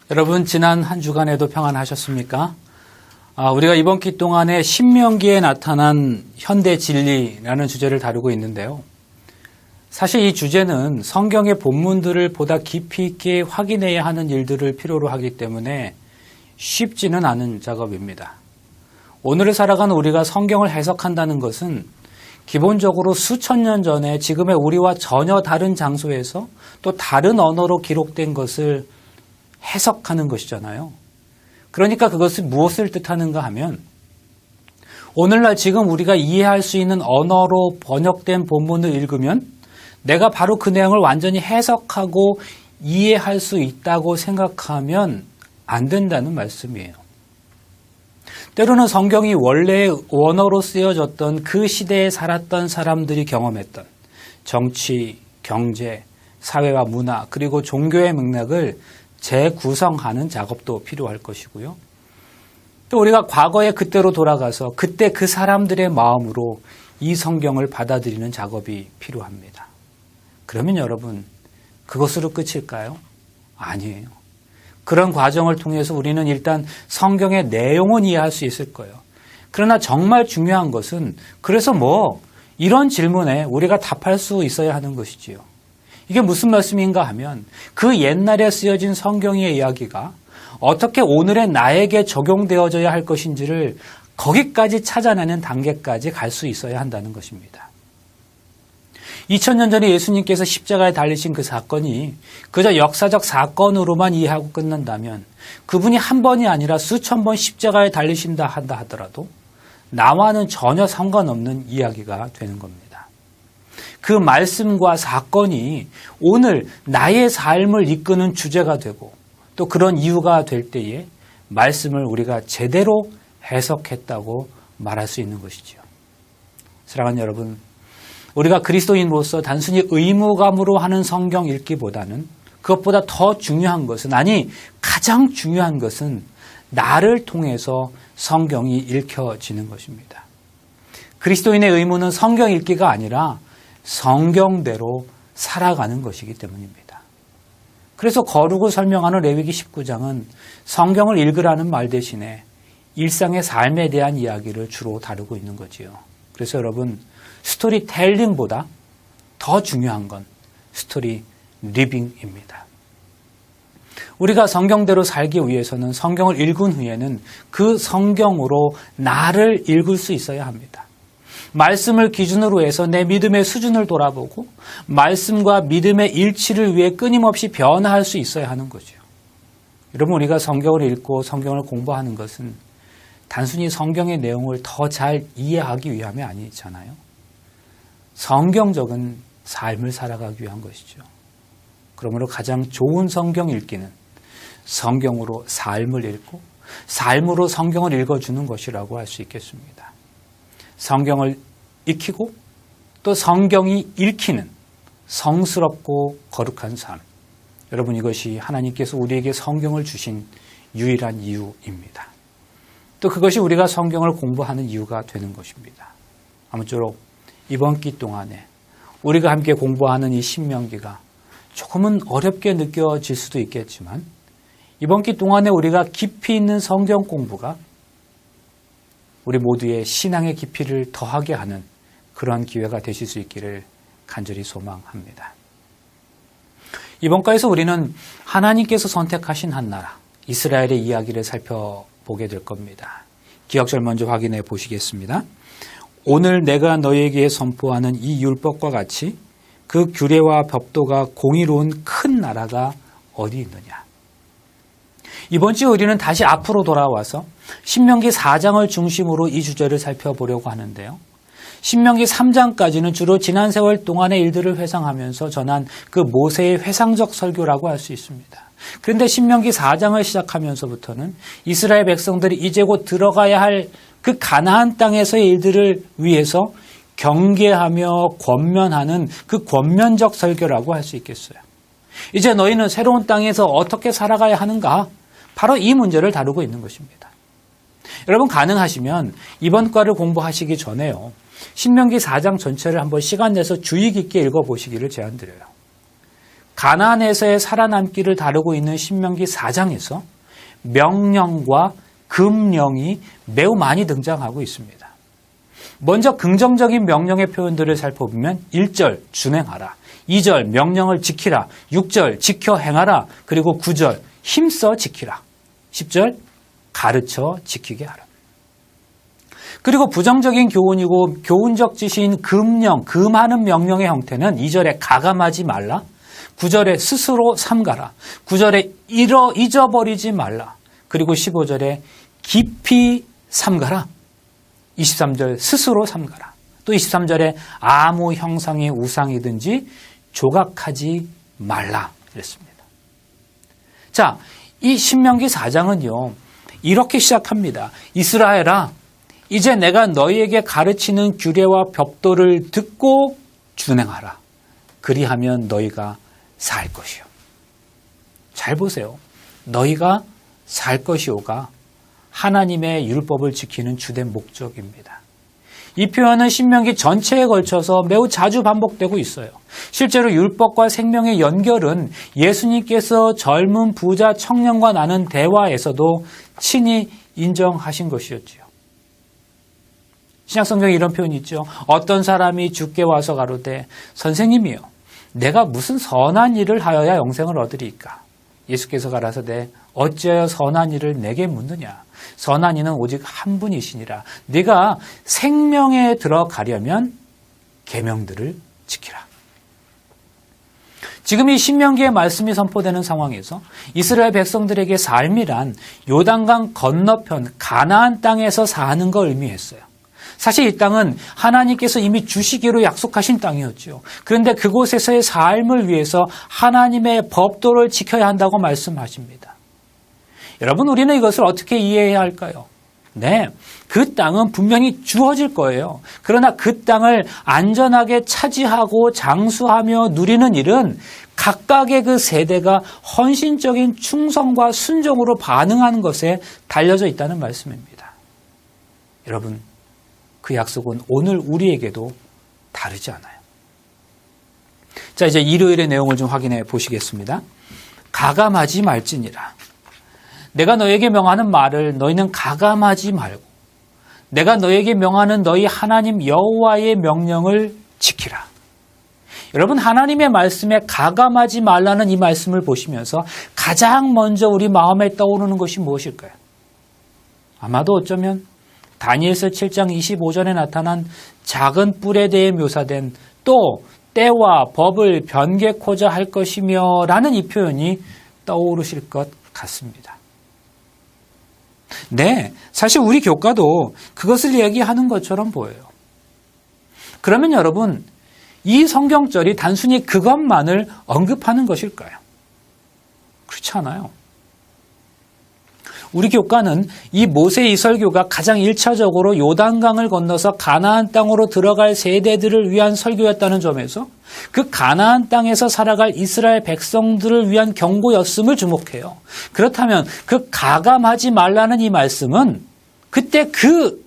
여러분, 지난 한 주간에도 평안하셨습니까? 우리가 이번 기 동안에 신명기에 나타난 현대 진리라는 주제를 다루고 있는데요. 사실 이 주제는 성경의 본문들을 보다 깊이 있게 확인해야 하는 일들을 필요로 하기 때문에 쉽지는 않은 작업입니다. 오늘을 살아가는 우리가 성경을 해석한다는 것은 기본적으로 수천 년 전에 지금의 우리와 전혀 다른 장소에서 또 다른 언어로 기록된 것을 해석하는 것이잖아요. 그러니까 그것이 무엇을 뜻하는가 하면 오늘날 지금 우리가 이해할 수 있는 언어로 번역된 본문을 읽으면 내가 바로 그 내용을 완전히 해석하고 이해할 수 있다고 생각하면 안 된다는 말씀이에요. 때로는 성경이 원래의 원어로 쓰여졌던 그 시대에 살았던 사람들이 경험했던 정치, 경제, 사회와 문화 그리고 종교의 맥락을 재구성하는 작업도 필요할 것이고요. 또 우리가 과거에 그때로 돌아가서 그때 그 사람들의 마음으로 이 성경을 받아들이는 작업이 필요합니다. 그러면 여러분, 그것으로 끝일까요? 아니에요. 그런 과정을 통해서 우리는 일단 성경의 내용은 이해할 수 있을 거예요. 그러나 정말 중요한 것은 그래서 이런 질문에 우리가 답할 수 있어야 하는 것이지요. 이게 무슨 말씀인가 하면 그 옛날에 쓰여진 성경의 이야기가 어떻게 오늘의 나에게 적용되어져야 할 것인지를 거기까지 찾아내는 단계까지 갈 수 있어야 한다는 것입니다. 2000년 전에 예수님께서 십자가에 달리신 그 사건이 그저 역사적 사건으로만 이해하고 끝난다면 그분이 한 번이 아니라 수천 번 십자가에 달리신다 한다 하더라도 나와는 전혀 상관없는 이야기가 되는 겁니다. 그 말씀과 사건이 오늘 나의 삶을 이끄는 주제가 되고 또 그런 이유가 될 때에 말씀을 우리가 제대로 해석했다고 말할 수 있는 것이죠. 사랑하는 여러분, 우리가 그리스도인으로서 단순히 의무감으로 하는 성경 읽기보다는 그것보다 더 중요한 것은 가장 중요한 것은 나를 통해서 성경이 읽혀지는 것입니다. 그리스도인의 의무는 성경 읽기가 아니라 성경대로 살아가는 것이기 때문입니다. 그래서 거룩을 설명하는 레위기 19장은 성경을 읽으라는 말 대신에 일상의 삶에 대한 이야기를 주로 다루고 있는 거지요. 그래서 여러분, 스토리텔링보다 더 중요한 건 스토리 리빙입니다. 우리가 성경대로 살기 위해서는 성경을 읽은 후에는 그 성경으로 나를 읽을 수 있어야 합니다. 말씀을 기준으로 해서 내 믿음의 수준을 돌아보고 말씀과 믿음의 일치를 위해 끊임없이 변화할 수 있어야 하는 거죠. 여러분, 우리가 성경을 읽고 성경을 공부하는 것은 단순히 성경의 내용을 더 잘 이해하기 위함이 아니잖아요. 성경적인 삶을 살아가기 위한 것이죠. 그러므로 가장 좋은 성경 읽기는 성경으로 삶을 읽고 삶으로 성경을 읽어주는 것이라고 할 수 있겠습니다. 성경을 익히고 또 성경이 읽히는 성스럽고 거룩한 삶. 여러분, 이것이 하나님께서 우리에게 성경을 주신 유일한 이유입니다. 또 그것이 우리가 성경을 공부하는 이유가 되는 것입니다. 아무쪼록 이번 기 동안에 우리가 함께 공부하는 이 신명기가 조금은 어렵게 느껴질 수도 있겠지만 이번 기 동안에 우리가 깊이 있는 성경 공부가 우리 모두의 신앙의 깊이를 더하게 하는 그러한 기회가 되실 수 있기를 간절히 소망합니다. 이번 과에서 우리는 하나님께서 선택하신 한 나라, 이스라엘의 이야기를 살펴보게 될 겁니다. 기억절 먼저 확인해 보시겠습니다. 오늘 내가 너희에게 선포하는 이 율법과 같이 그 규례와 법도가 공의로운 큰 나라가 어디 있느냐. 이번 주에 우리는 다시 앞으로 돌아와서 신명기 4장을 중심으로 이 주제를 살펴보려고 하는데요. 신명기 3장까지는 주로 지난 세월 동안의 일들을 회상하면서 전한 그 모세의 회상적 설교라고 할 수 있습니다. 그런데 신명기 4장을 시작하면서부터는 이스라엘 백성들이 이제 곧 들어가야 할 그 가나안 땅에서의 일들을 위해서 경계하며 권면하는 그 권면적 설교라고 할 수 있겠어요. 이제 너희는 새로운 땅에서 어떻게 살아가야 하는가? 바로 이 문제를 다루고 있는 것입니다. 여러분, 가능하시면 이번 과를 공부하시기 전에요. 신명기 4장 전체를 한번 시간 내서 주의 깊게 읽어보시기를 제안드려요. 가나안에서의 살아남기를 다루고 있는 신명기 4장에서 명령과 금령이 매우 많이 등장하고 있습니다. 먼저 긍정적인 명령의 표현들을 살펴보면 1절 준행하라, 2절 명령을 지키라, 6절 지켜 행하라, 그리고 9절 힘써 지키라, 10절 가르쳐 지키게 하라. 그리고 부정적인 교훈이고 교훈적 지시인 금령, 금하는 명령의 형태는 2절에 가감하지 말라, 9절에 스스로 삼가라, 9절에 잊어버리지 말라, 그리고 15절에 깊이 삼가라, 23절 스스로 삼가라, 또 23절에 아무 형상의 우상이든지 조각하지 말라 그랬습니다. 자, 이 신명기 4장은요 이렇게 시작합니다. 이스라엘아, 이제 내가 너희에게 가르치는 규례와 법도를 듣고 준행하라. 그리하면 너희가 살 것이요. 잘 보세요. 너희가 살 것이요가 하나님의 율법을 지키는 주된 목적입니다. 이 표현은 신명기 전체에 걸쳐서 매우 자주 반복되고 있어요. 실제로 율법과 생명의 연결은 예수님께서 젊은 부자 청년과 나눈 대화에서도 친히 인정하신 것이었지요. 신약성경에 이런 표현이 있죠. 어떤 사람이 주께 와서 가로되 선생님이여 내가 무슨 선한 일을 하여야 영생을 얻으리이까? 예수께서 가라사대 어찌하여 선한 일을 내게 묻느냐? 선한 이는 오직 한 분이시니라. 네가 생명에 들어가려면 계명들을 지키라. 지금 이 신명기의 말씀이 선포되는 상황에서 이스라엘 백성들에게 삶이란 요단강 건너편 가나안 땅에서 사는 걸 의미했어요. 사실 이 땅은 하나님께서 이미 주시기로 약속하신 땅이었죠. 그런데 그곳에서의 삶을 위해서 하나님의 법도를 지켜야 한다고 말씀하십니다. 여러분, 우리는 이것을 어떻게 이해해야 할까요? 네, 그 땅은 분명히 주어질 거예요. 그러나 그 땅을 안전하게 차지하고 장수하며 누리는 일은 각각의 그 세대가 헌신적인 충성과 순종으로 반응하는 것에 달려져 있다는 말씀입니다. 여러분, 그 약속은 오늘 우리에게도 다르지 않아요. 자, 이제 일요일의 내용을 좀 확인해 보시겠습니다. 가감하지 말지니라. 내가 너에게 명하는 말을 너희는 가감하지 말고 내가 너에게 명하는 너희 하나님 여호와의 명령을 지키라. 여러분, 하나님의 말씀에 가감하지 말라는 이 말씀을 보시면서 가장 먼저 우리 마음에 떠오르는 것이 무엇일까요? 아마도 어쩌면 다니엘서 7장 25절에 나타난 작은 뿔에 대해 묘사된 또 때와 법을 변개코자 할 것이며 라는 이 표현이 떠오르실 것 같습니다. 네, 사실 우리 교과도 그것을 얘기하는 것처럼 보여요. 그러면 여러분, 이 성경절이 단순히 그것만을 언급하는 것일까요? 그렇지 않아요. 우리 교과는 이 모세 이설교가 가장 1차적으로 요단강을 건너서 가나안 땅으로 들어갈 세대들을 위한 설교였다는 점에서 그 가나안 땅에서 살아갈 이스라엘 백성들을 위한 경고였음을 주목해요. 그렇다면 그 가감하지 말라는 이 말씀은 그때 그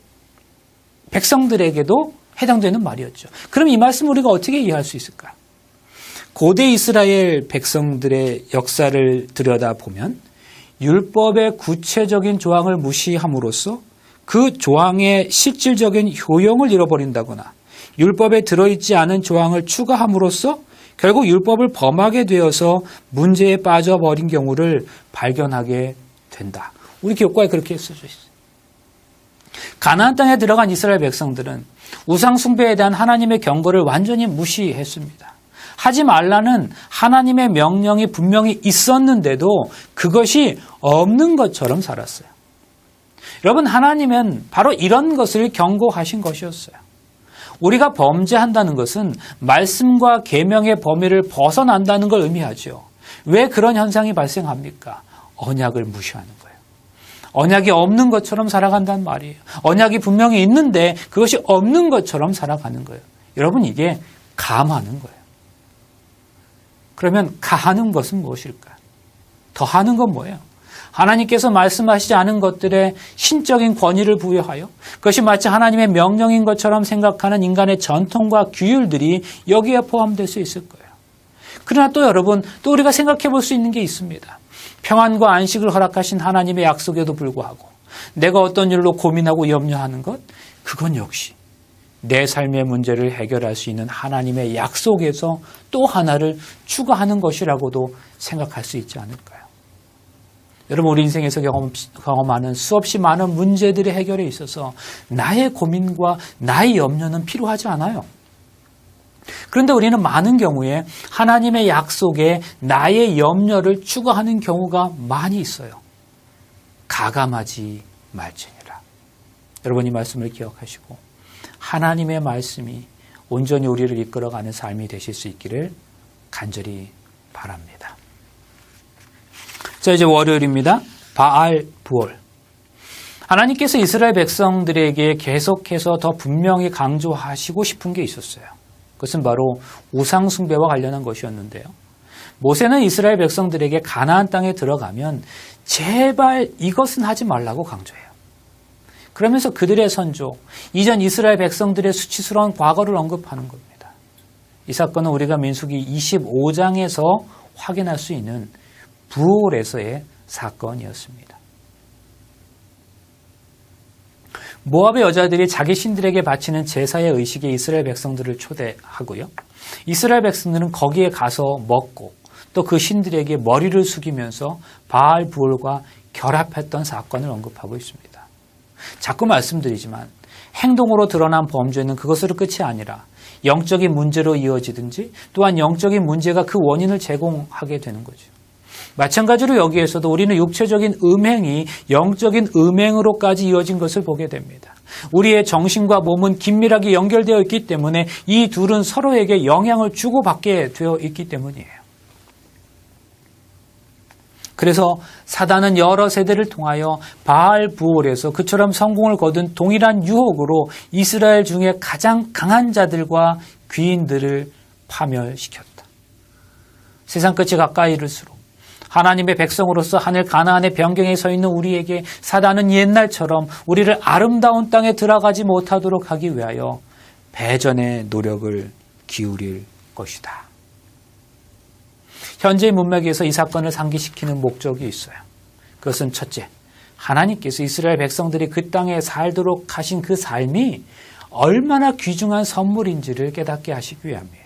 백성들에게도 해당되는 말이었죠. 그럼 이 말씀 우리가 어떻게 이해할 수 있을까요? 고대 이스라엘 백성들의 역사를 들여다보면 율법의 구체적인 조항을 무시함으로써 그 조항의 실질적인 효용을 잃어버린다거나 율법에 들어있지 않은 조항을 추가함으로써 결국 율법을 범하게 되어서 문제에 빠져버린 경우를 발견하게 된다. 우리 교과에 그렇게 써져 있어요. 가나안 땅에 들어간 이스라엘 백성들은 우상 숭배에 대한 하나님의 경고를 완전히 무시했습니다. 하지 말라는 하나님의 명령이 분명히 있었는데도 그것이 없는 것처럼 살았어요. 여러분, 하나님은 바로 이런 것을 경고하신 것이었어요. 우리가 범죄한다는 것은 말씀과 계명의 범위를 벗어난다는 걸 의미하죠. 왜 그런 현상이 발생합니까? 언약을 무시하는 거예요. 언약이 없는 것처럼 살아간다는 말이에요. 언약이 분명히 있는데 그것이 없는 것처럼 살아가는 거예요. 여러분, 이게 감하는 거예요. 그러면 가하는 것은 무엇일까? 더하는 건 뭐예요? 하나님께서 말씀하시지 않은 것들에 신적인 권위를 부여하여 그것이 마치 하나님의 명령인 것처럼 생각하는 인간의 전통과 규율들이 여기에 포함될 수 있을 거예요. 그러나 또 여러분, 또 우리가 생각해 볼 수 있는 게 있습니다. 평안과 안식을 허락하신 하나님의 약속에도 불구하고 내가 어떤 일로 고민하고 염려하는 것, 그건 역시 내 삶의 문제를 해결할 수 있는 하나님의 약속에서 또 하나를 추가하는 것이라고도 생각할 수 있지 않을까요? 여러분, 우리 인생에서 경험하는 수없이 많은 문제들의 해결에 있어서 나의 고민과 나의 염려는 필요하지 않아요. 그런데 우리는 많은 경우에 하나님의 약속에 나의 염려를 추가하는 경우가 많이 있어요. 가감하지 말지니라. 여러분, 이 말씀을 기억하시고 하나님의 말씀이 온전히 우리를 이끌어가는 삶이 되실 수 있기를 간절히 바랍니다. 자, 이제 월요일입니다. 바알 부올. 하나님께서 이스라엘 백성들에게 계속해서 더 분명히 강조하시고 싶은 게 있었어요. 그것은 바로 우상 숭배와 관련한 것이었는데요. 모세는 이스라엘 백성들에게 가나안 땅에 들어가면 제발 이것은 하지 말라고 강조해요. 그러면서 그들의 선조, 이전 이스라엘 백성들의 수치스러운 과거를 언급하는 겁니다. 이 사건은 우리가 민수기 25장에서 확인할 수 있는 부올에서의 사건이었습니다. 모압의 여자들이 자기 신들에게 바치는 제사의 의식에 이스라엘 백성들을 초대하고요. 이스라엘 백성들은 거기에 가서 먹고 또 그 신들에게 머리를 숙이면서 바알 부올과 결합했던 사건을 언급하고 있습니다. 자꾸 말씀드리지만 행동으로 드러난 범죄는 그것으로 끝이 아니라 영적인 문제로 이어지든지 또한 영적인 문제가 그 원인을 제공하게 되는 거죠. 마찬가지로 여기에서도 우리는 육체적인 음행이 영적인 음행으로까지 이어진 것을 보게 됩니다. 우리의 정신과 몸은 긴밀하게 연결되어 있기 때문에 이 둘은 서로에게 영향을 주고받게 되어 있기 때문이에요. 그래서 사단은 여러 세대를 통하여 바알 부올에서 그처럼 성공을 거둔 동일한 유혹으로 이스라엘 중에 가장 강한 자들과 귀인들을 파멸시켰다. 세상 끝이 가까이 이를수록 하나님의 백성으로서 하늘 가나안의 변경에 서 있는 우리에게 사단은 옛날처럼 우리를 아름다운 땅에 들어가지 못하도록 하기 위하여 배전의 노력을 기울일 것이다. 현재의 문맥에서 이 사건을 상기시키는 목적이 있어요. 그것은 첫째, 하나님께서 이스라엘 백성들이 그 땅에 살도록 하신 그 삶이 얼마나 귀중한 선물인지를 깨닫게 하시기 위함이에요.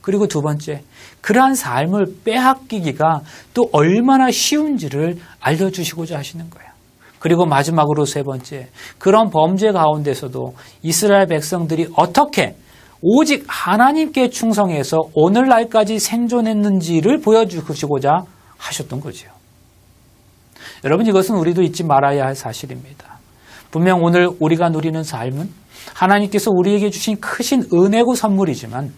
그리고 두 번째, 그러한 삶을 빼앗기기가 또 얼마나 쉬운지를 알려주시고자 하시는 거예요. 그리고 마지막으로 세 번째, 그런 범죄 가운데서도 이스라엘 백성들이 어떻게 오직 하나님께 충성해서 오늘날까지 생존했는지를 보여주시고자 하셨던 거죠. 여러분, 이것은 우리도 잊지 말아야 할 사실입니다. 분명 오늘 우리가 누리는 삶은 하나님께서 우리에게 주신 크신 은혜고 선물이지만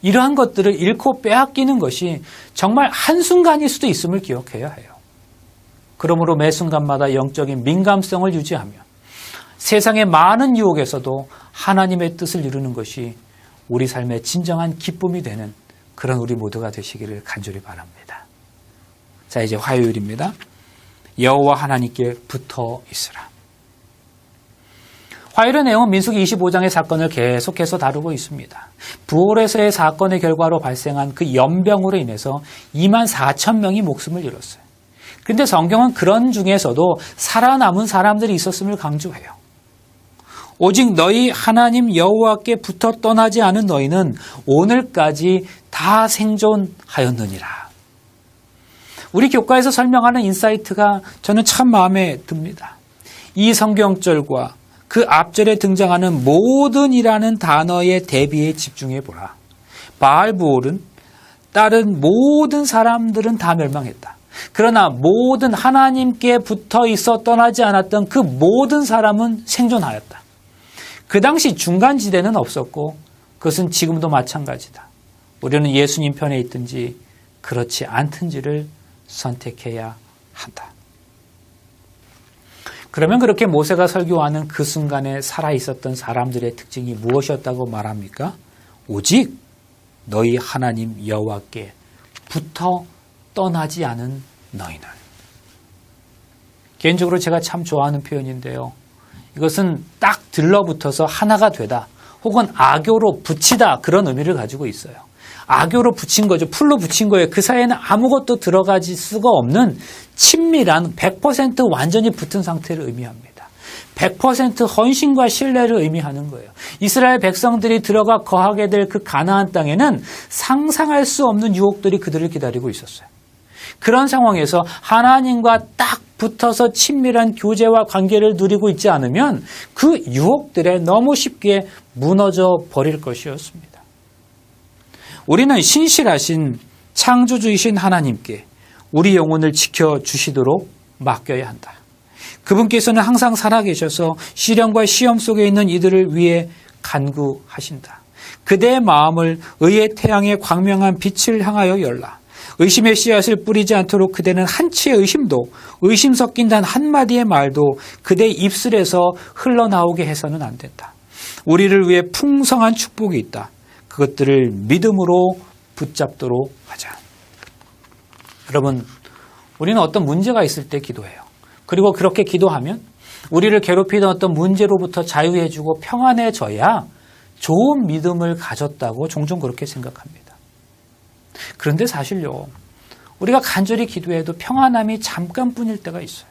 이러한 것들을 잃고 빼앗기는 것이 정말 한순간일 수도 있음을 기억해야 해요. 그러므로 매 순간마다 영적인 민감성을 유지하며 세상의 많은 유혹에서도 하나님의 뜻을 이루는 것이 우리 삶의 진정한 기쁨이 되는 그런 우리 모두가 되시기를 간절히 바랍니다. 자, 이제 화요일입니다. 여호와 하나님께 붙어 있으라. 화요일의 내용은 민수기 25장의 사건을 계속해서 다루고 있습니다. 부올에서의 사건의 결과로 발생한 그 연병으로 인해서 24,000명이 목숨을 잃었어요. 그런데 성경은 그런 중에서도 살아남은 사람들이 있었음을 강조해요. 오직 너희 하나님 여호와께 붙어 떠나지 않은 너희는 오늘까지 다 생존하였느니라. 우리 교과에서 설명하는 인사이트가 저는 참 마음에 듭니다. 이 성경절과 그 앞절에 등장하는 모든이라는 단어의 대비에 집중해 보라. 바알부올은 다른 모든 사람들은 다 멸망했다. 그러나 모든 하나님께 붙어 있어 떠나지 않았던 그 모든 사람은 생존하였다. 그 당시 중간지대는 없었고 그것은 지금도 마찬가지다. 우리는 예수님 편에 있든지 그렇지 않든지를 선택해야 한다. 그러면 그렇게 모세가 설교하는 그 순간에 살아있었던 사람들의 특징이 무엇이었다고 말합니까? 오직 너희 하나님 여호와께 붙어 떠나지 않은 너희는. 개인적으로 제가 참 좋아하는 표현인데요. 이것은 딱 들러붙어서 하나가 되다 혹은 악교로 붙이다 그런 의미를 가지고 있어요. 악교로 붙인 거죠. 풀로 붙인 거예요. 그 사이에는 아무것도 들어가질 수가 없는 친밀한 100% 완전히 붙은 상태를 의미합니다. 100% 헌신과 신뢰를 의미하는 거예요. 이스라엘 백성들이 들어가 거하게 될 그 가나안 땅에는 상상할 수 없는 유혹들이 그들을 기다리고 있었어요. 그런 상황에서 하나님과 딱 붙어서 친밀한 교제와 관계를 누리고 있지 않으면 그 유혹들에 너무 쉽게 무너져 버릴 것이었습니다. 우리는 신실하신 창조주이신 하나님께 우리 영혼을 지켜주시도록 맡겨야 한다. 그분께서는 항상 살아계셔서 시련과 시험 속에 있는 이들을 위해 간구하신다. 그대의 마음을 의의 태양의 광명한 빛을 향하여 열라. 의심의 씨앗을 뿌리지 않도록 그대는 한치의 의심도 의심 섞인 단 한마디의 말도 그대의 입술에서 흘러나오게 해서는 안 된다. 우리를 위해 풍성한 축복이 있다. 그것들을 믿음으로 붙잡도록 하자. 여러분, 우리는 어떤 문제가 있을 때 기도해요. 그리고 그렇게 기도하면 우리를 괴롭히던 어떤 문제로부터 자유해주고 평안해져야 좋은 믿음을 가졌다고 종종 그렇게 생각합니다. 그런데 사실요, 우리가 간절히 기도해도 평안함이 잠깐뿐일 때가 있어요.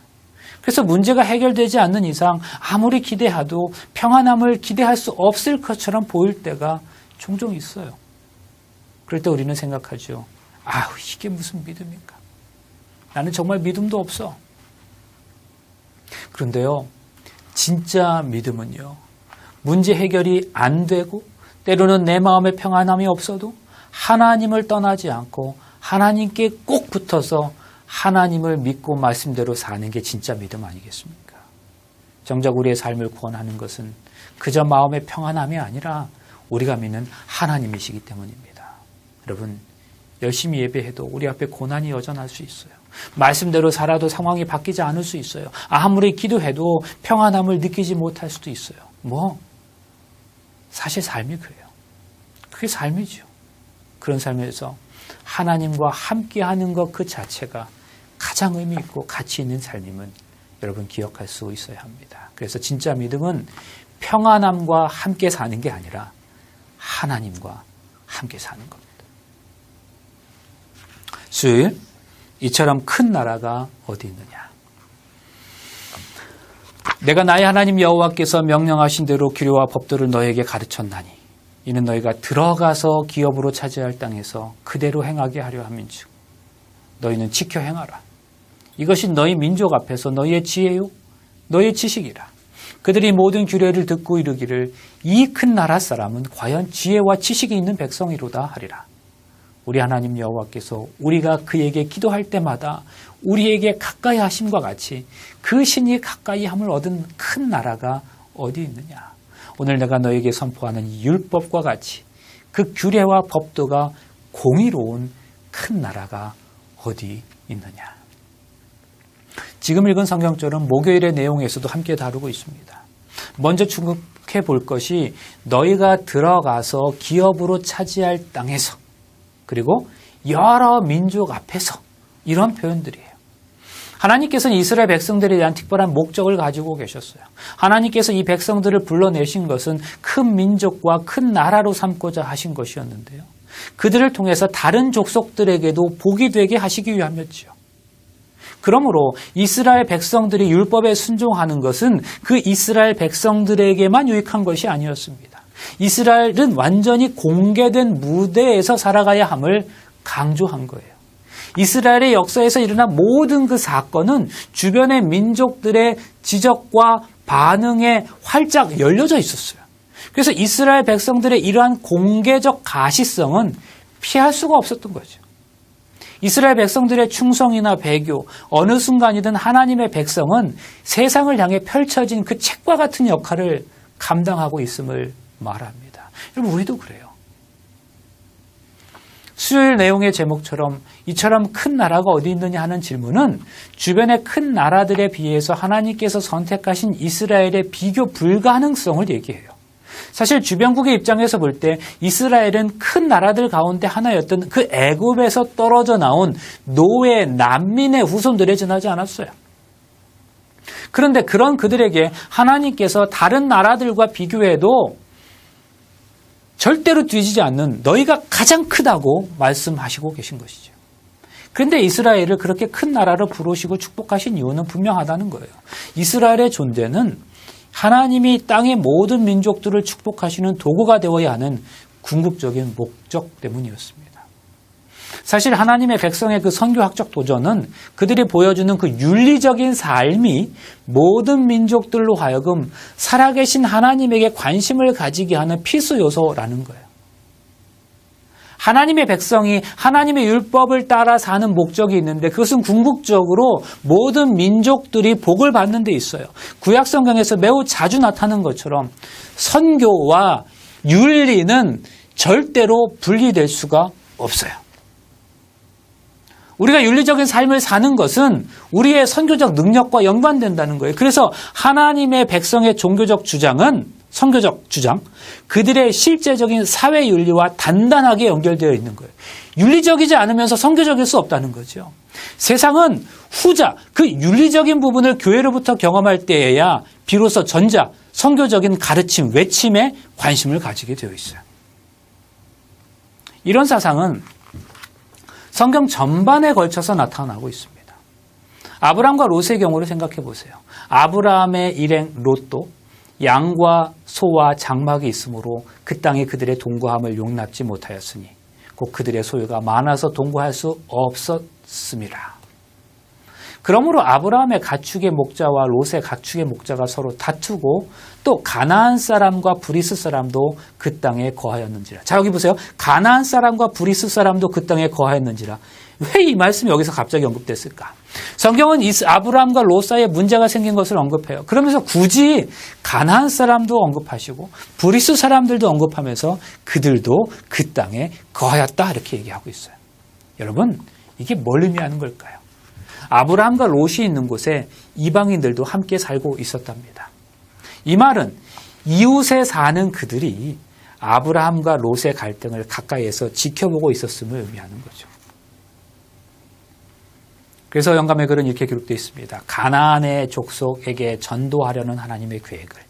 그래서 문제가 해결되지 않는 이상 아무리 기대해도 평안함을 기대할 수 없을 것처럼 보일 때가 종종 있어요. 그럴 때 우리는 생각하죠. 아우, 이게 무슨 믿음인가? 나는 정말 믿음도 없어. 그런데요, 진짜 믿음은요, 문제 해결이 안 되고 때로는 내 마음에 평안함이 없어도 하나님을 떠나지 않고 하나님께 꼭 붙어서 하나님을 믿고 말씀대로 사는 게 진짜 믿음 아니겠습니까? 정작 우리의 삶을 구원하는 것은 그저 마음의 평안함이 아니라 우리가 믿는 하나님이시기 때문입니다. 여러분, 열심히 예배해도 우리 앞에 고난이 여전할 수 있어요. 말씀대로 살아도 상황이 바뀌지 않을 수 있어요. 아무리 기도해도 평안함을 느끼지 못할 수도 있어요. 사실 삶이 그래요. 그게 삶이죠. 그런 삶에서 하나님과 함께하는 것 그 자체가 가장 의미 있고 가치 있는 삶임은 여러분 기억할 수 있어야 합니다. 그래서 진짜 믿음은 평안함과 함께 사는 게 아니라 하나님과 함께 사는 겁니다. 수요일, 이처럼 큰 나라가 어디 있느냐? 내가 나의 하나님 여호와께서 명령하신 대로 규례와 법도를 너에게 가르쳤나니 이는 너희가 들어가서 기업으로 차지할 땅에서 그대로 행하게 하려 함인즉 너희는 지켜 행하라. 이것이 너희 민족 앞에서 너희의 지혜요 너희의 지식이라. 그들이 모든 규례를 듣고 이르기를 이 큰 나라 사람은 과연 지혜와 지식이 있는 백성이로다 하리라. 우리 하나님 여호와께서 우리가 그에게 기도할 때마다 우리에게 가까이 하심과 같이 그 신이 가까이 함을 얻은 큰 나라가 어디 있느냐. 오늘 내가 너에게 선포하는 이 율법과 같이 그 규례와 법도가 공의로운 큰 나라가 어디 있느냐. 지금 읽은 성경절은 목요일의 내용에서도 함께 다루고 있습니다. 먼저 주목해 볼 것이 너희가 들어가서 기업으로 차지할 땅에서 그리고 여러 민족 앞에서 이런 표현들이에요. 하나님께서는 이스라엘 백성들에 대한 특별한 목적을 가지고 계셨어요. 하나님께서 이 백성들을 불러내신 것은 큰 민족과 큰 나라로 삼고자 하신 것이었는데요. 그들을 통해서 다른 족속들에게도 복이 되게 하시기 위함이었지요. 그러므로 이스라엘 백성들이 율법에 순종하는 것은 그 이스라엘 백성들에게만 유익한 것이 아니었습니다. 이스라엘은 완전히 공개된 무대에서 살아가야 함을 강조한 거예요. 이스라엘의 역사에서 일어난 모든 그 사건은 주변의 민족들의 지적과 반응에 활짝 열려져 있었어요. 그래서 이스라엘 백성들의 이러한 공개적 가시성은 피할 수가 없었던 거죠. 이스라엘 백성들의 충성이나 배교, 어느 순간이든 하나님의 백성은 세상을 향해 펼쳐진 그 책과 같은 역할을 감당하고 있음을 말합니다. 여러분, 우리도 그래요. 수요일 내용의 제목처럼 이처럼 큰 나라가 어디 있느냐 하는 질문은 주변의 큰 나라들에 비해서 하나님께서 선택하신 이스라엘의 비교 불가능성을 얘기해요. 사실 주변국의 입장에서 볼 때 이스라엘은 큰 나라들 가운데 하나였던 그 애굽에서 떨어져 나온 노예 난민의 후손들에 지나지 않았어요. 그런데 그런 그들에게 하나님께서 다른 나라들과 비교해도 절대로 뒤지지 않는 너희가 가장 크다고 말씀하시고 계신 것이죠. 그런데 이스라엘을 그렇게 큰 나라로 부르시고 축복하신 이유는 분명하다는 거예요. 이스라엘의 존재는 하나님이 땅의 모든 민족들을 축복하시는 도구가 되어야 하는 궁극적인 목적 때문이었습니다. 사실 하나님의 백성의 그 선교학적 도전은 그들이 보여주는 그 윤리적인 삶이 모든 민족들로 하여금 살아계신 하나님에게 관심을 가지게 하는 필수 요소라는 거예요. 하나님의 백성이 하나님의 율법을 따라 사는 목적이 있는데 그것은 궁극적으로 모든 민족들이 복을 받는 데 있어요. 구약 성경에서 매우 자주 나타나는 것처럼 선교와 윤리는 절대로 분리될 수가 없어요. 우리가 윤리적인 삶을 사는 것은 우리의 선교적 능력과 연관된다는 거예요. 그래서 하나님의 백성의 종교적 주장은 선교적 주장, 그들의 실제적인 사회 윤리와 단단하게 연결되어 있는 거예요. 윤리적이지 않으면서 선교적일 수 없다는 거죠. 세상은 후자, 그 윤리적인 부분을 교회로부터 경험할 때에야 비로소 전자, 선교적인 가르침, 외침에 관심을 가지게 되어 있어요. 이런 사상은 성경 전반에 걸쳐서 나타나고 있습니다. 아브라함과 롯의 경우를 생각해 보세요. 아브라함의 일행 롯도 양과 소와 장막이 있으므로 그 땅이 그들의 동거함을 용납지 못하였으니 곧 그들의 소유가 많아서 동거할 수 없었음이라. 그러므로 아브라함의 가축의 목자와 롯의 가축의 목자가 서로 다투고 또 가나안 사람과 브리스 사람도 그 땅에 거하였는지라. 자, 여기 보세요. 가나안 사람과 브리스 사람도 그 땅에 거하였는지라. 왜 이 말씀이 여기서 갑자기 언급됐을까? 성경은 아브라함과 롯 사이에 문제가 생긴 것을 언급해요. 그러면서 굳이 가나안 사람도 언급하시고 브리스 사람들도 언급하면서 그들도 그 땅에 거하였다 이렇게 얘기하고 있어요. 여러분, 이게 뭘 의미하는 걸까요? 아브라함과 롯이 있는 곳에 이방인들도 함께 살고 있었답니다. 이 말은 이웃에 사는 그들이 아브라함과 롯의 갈등을 가까이에서 지켜보고 있었음을 의미하는 거죠. 그래서 영감의 글은 이렇게 기록되어 있습니다. 가나안의 족속에게 전도하려는 하나님의 계획을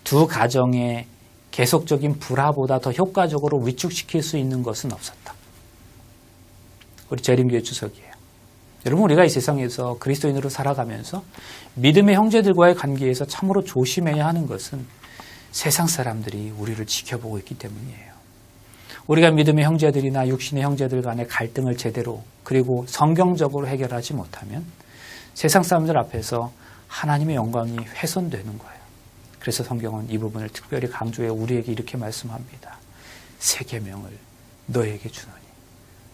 두 가정의 계속적인 불화보다 더 효과적으로 위축시킬 수 있는 것은 없었다. 우리 재림교회 주석이에요. 여러분, 우리가 이 세상에서 그리스도인으로 살아가면서 믿음의 형제들과의 관계에서 참으로 조심해야 하는 것은 세상 사람들이 우리를 지켜보고 있기 때문이에요. 우리가 믿음의 형제들이나 육신의 형제들 간의 갈등을 제대로 그리고 성경적으로 해결하지 못하면 세상 사람들 앞에서 하나님의 영광이 훼손되는 거예요. 그래서 성경은 이 부분을 특별히 강조해 우리에게 이렇게 말씀합니다. 새 계명을 너에게 주노니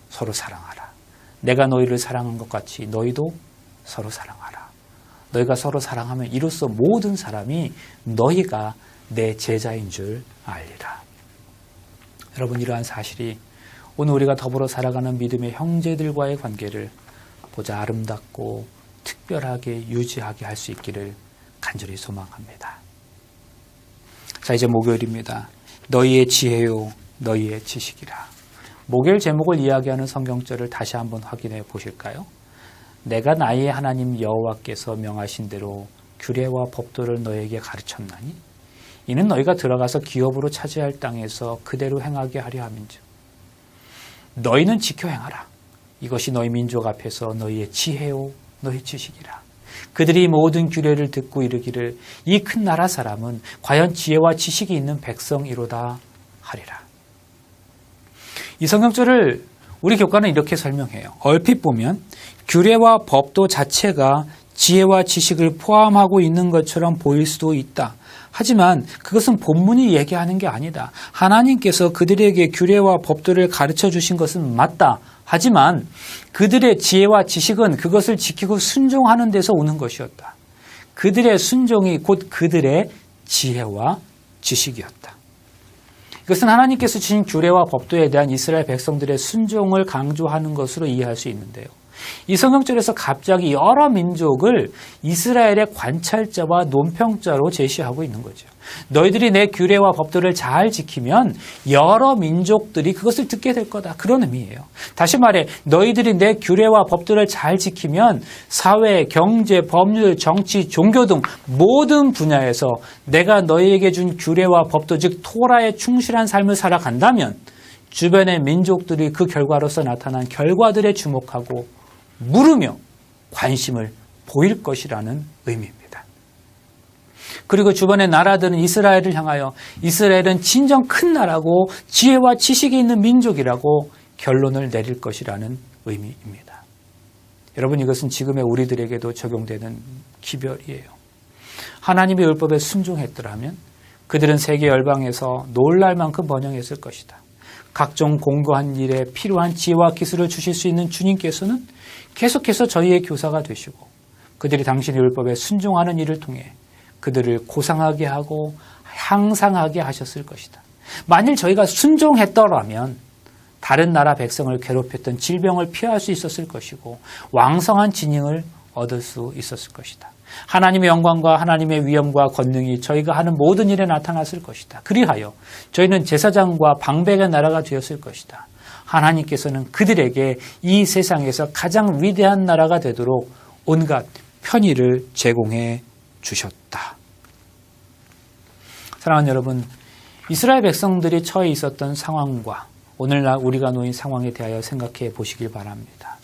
서로 사랑하라. 내가 너희를 사랑한 것 같이 너희도 서로 사랑하라. 너희가 서로 사랑하면 이로써 모든 사람이 너희가 내 제자인 줄 알리라. 여러분, 이러한 사실이 오늘 우리가 더불어 살아가는 믿음의 형제들과의 관계를 보자 아름답고 특별하게 유지하게 할 수 있기를 간절히 소망합니다. 자, 이제 목요일입니다. 너희의 지혜요 너희의 지식이라. 목요일 제목을 이야기하는 성경절을 다시 한번 확인해 보실까요? 내가 나의 하나님 여호와께서 명하신 대로 규례와 법도를 너에게 가르쳤나니 이는 너희가 들어가서 기업으로 차지할 땅에서 그대로 행하게 하려 함인즉 너희는 지켜 행하라. 이것이 너희 민족 앞에서 너희의 지혜요 너희 지식이라. 그들이 모든 규례를 듣고 이르기를 이 큰 나라 사람은 과연 지혜와 지식이 있는 백성이로다 하리라. 이 성경절을 우리 교과는 이렇게 설명해요. 얼핏 보면 규례와 법도 자체가 지혜와 지식을 포함하고 있는 것처럼 보일 수도 있다. 하지만 그것은 본문이 얘기하는 게 아니다. 하나님께서 그들에게 규례와 법도를 가르쳐 주신 것은 맞다. 하지만 그들의 지혜와 지식은 그것을 지키고 순종하는 데서 오는 것이었다. 그들의 순종이 곧 그들의 지혜와 지식이었다. 이것은 하나님께서 주신 규례와 법도에 대한 이스라엘 백성들의 순종을 강조하는 것으로 이해할 수 있는데요. 이 성경절에서 갑자기 여러 민족을 이스라엘의 관찰자와 논평자로 제시하고 있는 거죠. 너희들이 내 규례와 법도를 잘 지키면 여러 민족들이 그것을 듣게 될 거다. 그런 의미예요. 다시 말해 너희들이 내 규례와 법도를 잘 지키면 사회, 경제, 법률, 정치, 종교 등 모든 분야에서 내가 너희에게 준 규례와 법도 즉 토라에 충실한 삶을 살아간다면 주변의 민족들이 그 결과로서 나타난 결과들에 주목하고 물으며 관심을 보일 것이라는 의미입니다. 그리고 주변의 나라들은 이스라엘을 향하여 이스라엘은 진정 큰 나라고 지혜와 지식이 있는 민족이라고 결론을 내릴 것이라는 의미입니다. 여러분 이것은 지금의 우리들에게도 적용되는 기별이에요. 하나님의 율법에 순종했더라면 그들은 세계 열방에서 놀랄 만큼 번영했을 것이다. 각종 공고한 일에 필요한 지혜와 기술을 주실 수 있는 주님께서는 계속해서 저희의 교사가 되시고 그들이 당신의 율법에 순종하는 일을 통해 그들을 고상하게 하고 향상하게 하셨을 것이다. 만일 저희가 순종했더라면 다른 나라 백성을 괴롭혔던 질병을 피할 수 있었을 것이고 왕성한 진영을 얻을 수 있었을 것이다. 하나님의 영광과 하나님의 위엄과 권능이 저희가 하는 모든 일에 나타났을 것이다. 그리하여 저희는 제사장과 방백의 나라가 되었을 것이다. 하나님께서는 그들에게 이 세상에서 가장 위대한 나라가 되도록 온갖 편의를 제공해 주셨다. 사랑하는 여러분, 이스라엘 백성들이 처해 있었던 상황과 오늘날 우리가 놓인 상황에 대하여 생각해 보시길 바랍니다.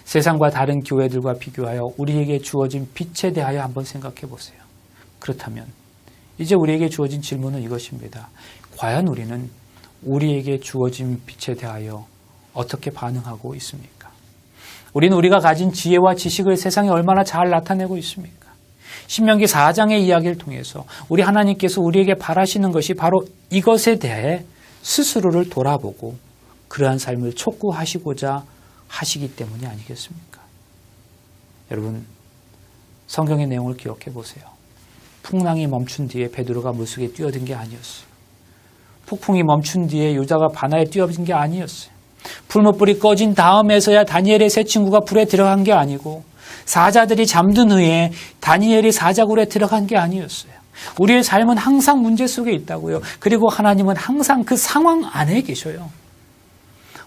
세상과 다른 교회들과 비교하여 우리에게 주어진 빛에 대하여 한번 생각해 보세요. 그렇다면 이제 우리에게 주어진 질문은 이것입니다. 과연 우리는 우리에게 주어진 빛에 대하여 어떻게 반응하고 있습니까? 우리는 우리가 가진 지혜와 지식을 세상에 얼마나 잘 나타내고 있습니까? 신명기 4장의 이야기를 통해서 우리 하나님께서 우리에게 바라시는 것이 바로 이것에 대해 스스로를 돌아보고 그러한 삶을 촉구하시고자 하시기 때문이 아니겠습니까? 여러분, 성경의 내용을 기억해 보세요. 풍랑이 멈춘 뒤에 베드로가 물속에 뛰어든 게 아니었어요. 폭풍이 멈춘 뒤에 유다가 바다에 뛰어든 게 아니었어요. 풀무불이 꺼진 다음에서야 다니엘의 세 친구가 불에 들어간 게 아니고 사자들이 잠든 후에 다니엘이 사자굴에 들어간 게 아니었어요. 우리의 삶은 항상 문제 속에 있다고요. 그리고 하나님은 항상 그 상황 안에 계셔요.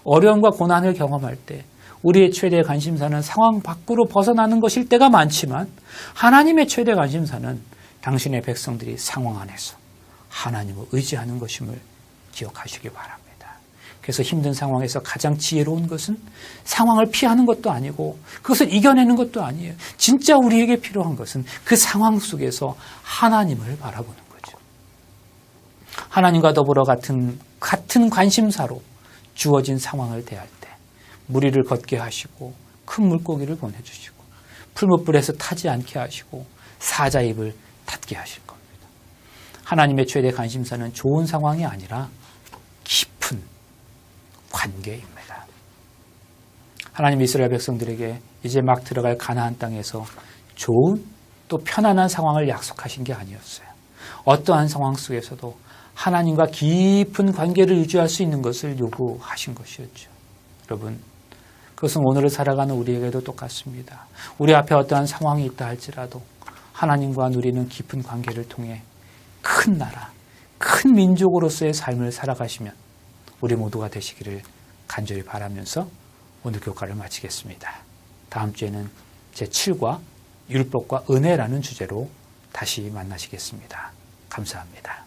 어려움과 고난을 경험할 때 우리의 최대 관심사는 상황 밖으로 벗어나는 것일 때가 많지만 하나님의 최대 관심사는 당신의 백성들이 상황 안에서 하나님을 의지하는 것임을 기억하시기 바랍니다. 그래서 힘든 상황에서 가장 지혜로운 것은 상황을 피하는 것도 아니고 그것을 이겨내는 것도 아니에요. 진짜 우리에게 필요한 것은 그 상황 속에서 하나님을 바라보는 거죠. 하나님과 더불어 같은 관심사로 주어진 상황을 대할 때 무리를 걷게 하시고 큰 물고기를 보내주시고 풀무불에서 타지 않게 하시고 사자 입을 닫게 하실 겁니다. 하나님의 최대 관심사는 좋은 상황이 아니라 깊은 관계입니다. 하나님 이스라엘 백성들에게 이제 막 들어갈 가나안 땅에서 좋은 또 편안한 상황을 약속하신 게 아니었어요. 어떠한 상황 속에서도 하나님과 깊은 관계를 유지할 수 있는 것을 요구하신 것이었죠. 여러분, 그것은 오늘을 살아가는 우리에게도 똑같습니다. 우리 앞에 어떠한 상황이 있다 할지라도 하나님과 누리는 깊은 관계를 통해 큰 나라, 큰 민족으로서의 삶을 살아가시면 우리 모두가 되시기를 간절히 바라면서 오늘 교과를 마치겠습니다. 다음 주에는 제7과 율법과 은혜라는 주제로 다시 만나시겠습니다. 감사합니다.